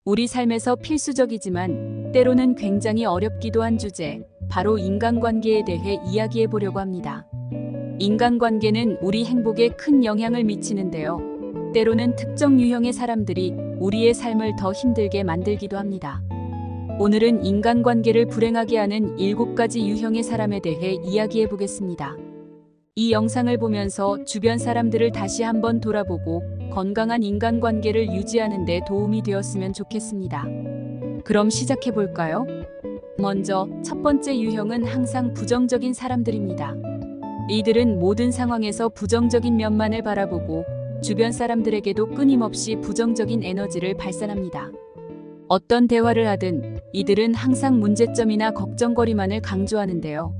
우리 삶에서 필수적이지만 때로는 굉장히 어렵기도 한 주제, 바로 인간관계에 대해 이야기해 보려고 합니다. 인간관계는 우리 행복에 큰 영향을 미치는데요. 때로는 특정 유형의 사람들이 우리의 삶을 더 힘들게 만들기도 합니다. 오늘은 인간관계를 불행하게 하는 7가지 유형의 사람에 대해 이야기해 보겠습니다. 이 영상을 보면서 주변 사람들을 다시 한번 돌아보고 건강한 인간관계를 유지하는 데 도움이 되었으면 좋겠습니다. 그럼 시작해 볼까요? 먼저 첫 번째 유형은 항상 부정적인 사람들입니다. 이들은 모든 상황에서 부정적인 면만을 바라보고 주변 사람들에게도 끊임없이 부정적인 에너지를 발산합니다. 어떤 대화를 하든 이들은 항상 문제점이나 걱정거리만을 강조하는데요.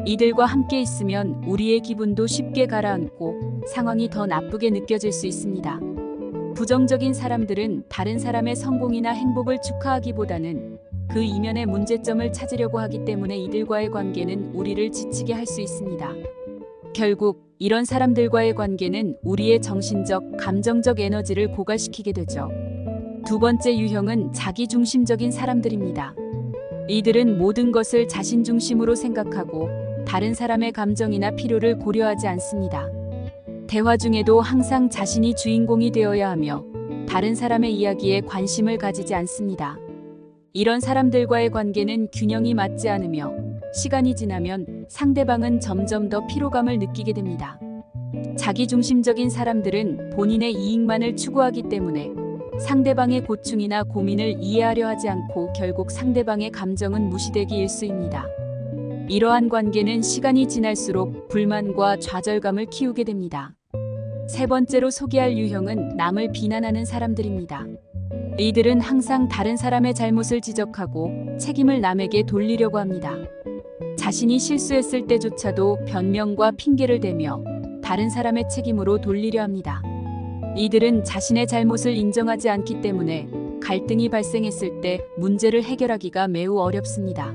이들과 함께 있으면 우리의 기분도 쉽게 가라앉고 상황이 더 나쁘게 느껴질 수 있습니다. 부정적인 사람들은 다른 사람의 성공이나 행복을 축하하기보다는 그 이면의 문제점을 찾으려고 하기 때문에 이들과의 관계는 우리를 지치게 할 수 있습니다. 결국 이런 사람들과의 관계는 우리의 정신적, 감정적 에너지를 고갈시키게 되죠. 두 번째 유형은 자기중심적인 사람들입니다. 이들은 모든 것을 자신 중심으로 생각하고 다른 사람의 감정이나 필요를 고려하지 않습니다. 대화 중에도 항상 자신이 주인공이 되어야 하며 다른 사람의 이야기에 관심을 가지지 않습니다. 이런 사람들과의 관계는 균형이 맞지 않으며 시간이 지나면 상대방은 점점 더 피로감을 느끼게 됩니다. 자기중심적인 사람들은 본인의 이익만을 추구하기 때문에 상대방의 고충이나 고민을 이해하려 하지 않고 결국 상대방의 감정은 무시되기 일쑤입니다. 이러한 관계는 시간이 지날수록 불만과 좌절감을 키우게 됩니다. 세 번째로 소개할 유형은 남을 비난하는 사람들입니다. 이들은 항상 다른 사람의 잘못을 지적하고 책임을 남에게 돌리려고 합니다. 자신이 실수했을 때조차도 변명과 핑계를 대며 다른 사람의 책임으로 돌리려 합니다. 이들은 자신의 잘못을 인정하지 않기 때문에 갈등이 발생했을 때 문제를 해결하기가 매우 어렵습니다.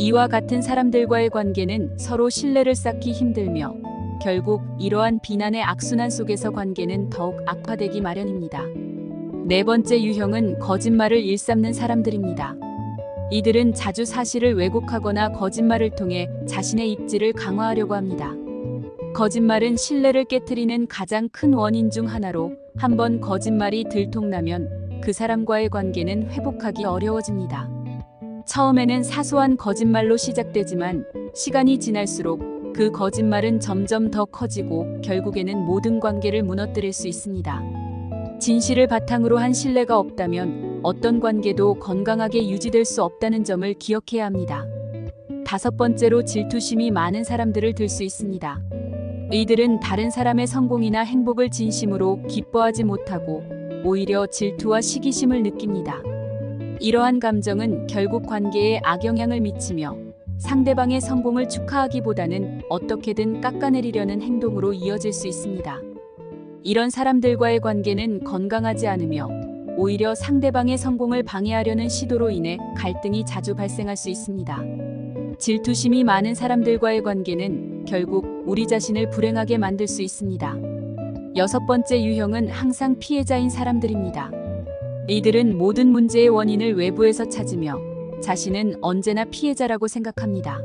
이와 같은 사람들과의 관계는 서로 신뢰를 쌓기 힘들며 결국 이러한 비난의 악순환 속에서 관계는 더욱 악화되기 마련입니다. 네 번째 유형은 거짓말을 일삼는 사람들입니다. 이들은 자주 사실을 왜곡하거나 거짓말을 통해 자신의 입지를 강화하려고 합니다. 거짓말은 신뢰를 깨트리는 가장 큰 원인 중 하나로 한번 거짓말이 들통나면 그 사람과의 관계는 회복하기 어려워집니다. 처음에는 사소한 거짓말로 시작되지만 시간이 지날수록 그 거짓말은 점점 더 커지고 결국에는 모든 관계를 무너뜨릴 수 있습니다. 진실을 바탕으로 한 신뢰가 없다면 어떤 관계도 건강하게 유지될 수 없다는 점을 기억해야 합니다. 다섯 번째로 질투심이 많은 사람들을 들 수 있습니다. 이들은 다른 사람의 성공이나 행복을 진심으로 기뻐하지 못하고 오히려 질투와 시기심을 느낍니다. 이러한 감정은 결국 관계에 악영향을 미치며 상대방의 성공을 축하하기보다는 어떻게든 깎아내리려는 행동으로 이어질 수 있습니다. 이런 사람들과의 관계는 건강하지 않으며 오히려 상대방의 성공을 방해하려는 시도로 인해 갈등이 자주 발생할 수 있습니다. 질투심이 많은 사람들과의 관계는 결국 우리 자신을 불행하게 만들 수 있습니다. 여섯 번째 유형은 항상 피해자인 사람들입니다. 이들은 모든 문제의 원인을 외부에서 찾으며 자신은 언제나 피해자라고 생각합니다.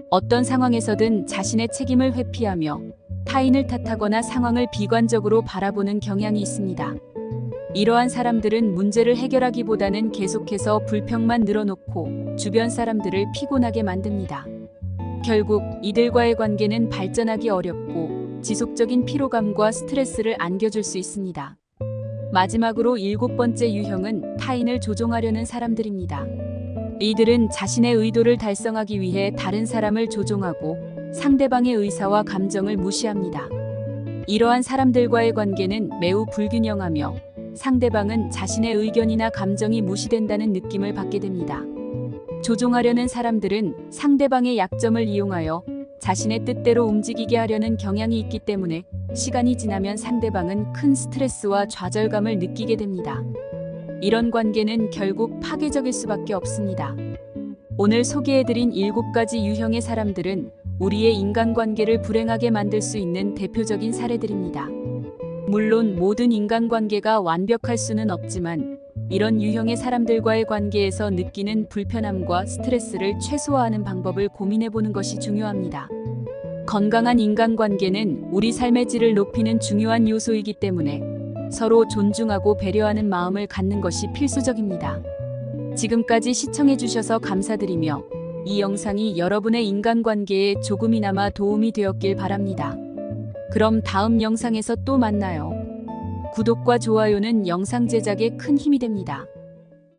어떤 상황에서든 자신의 책임을 회피하며 타인을 탓하거나 상황을 비관적으로 바라보는 경향이 있습니다. 이러한 사람들은 문제를 해결하기보다는 계속해서 불평만 늘어놓고 주변 사람들을 피곤하게 만듭니다. 결국 이들과의 관계는 발전하기 어렵고 지속적인 피로감과 스트레스를 안겨줄 수 있습니다. 마지막으로 7번째 유형은 타인을 조종하려는 사람들입니다. 이들은 자신의 의도를 달성하기 위해 다른 사람을 조종하고 상대방의 의사와 감정을 무시합니다. 이러한 사람들과의 관계는 매우 불균형하며 상대방은 자신의 의견이나 감정이 무시된다는 느낌을 받게 됩니다. 조종하려는 사람들은 상대방의 약점을 이용하여 자신의 뜻대로 움직이게 하려는 경향이 있기 때문에 시간이 지나면 상대방은 큰 스트레스와 좌절감을 느끼게 됩니다. 이런 관계는 결국 파괴적일 수밖에 없습니다. 오늘 소개해드린 7가지 유형의 사람들은 우리의 인간관계를 불행하게 만들 수 있는 대표적인 사례들입니다. 물론 모든 인간관계가 완벽할 수는 없지만 이런 유형의 사람들과의 관계에서 느끼는 불편함과 스트레스를 최소화하는 방법을 고민해 보는 것이 중요합니다. 건강한 인간관계는 우리 삶의 질을 높이는 중요한 요소이기 때문에 서로 존중하고 배려하는 마음을 갖는 것이 필수적입니다. 지금까지 시청해 주셔서 감사드리며 이 영상이 여러분의 인간관계에 조금이나마 도움이 되었길 바랍니다. 그럼 다음 영상에서 또 만나요. 구독과 좋아요는 영상 제작에 큰 힘이 됩니다.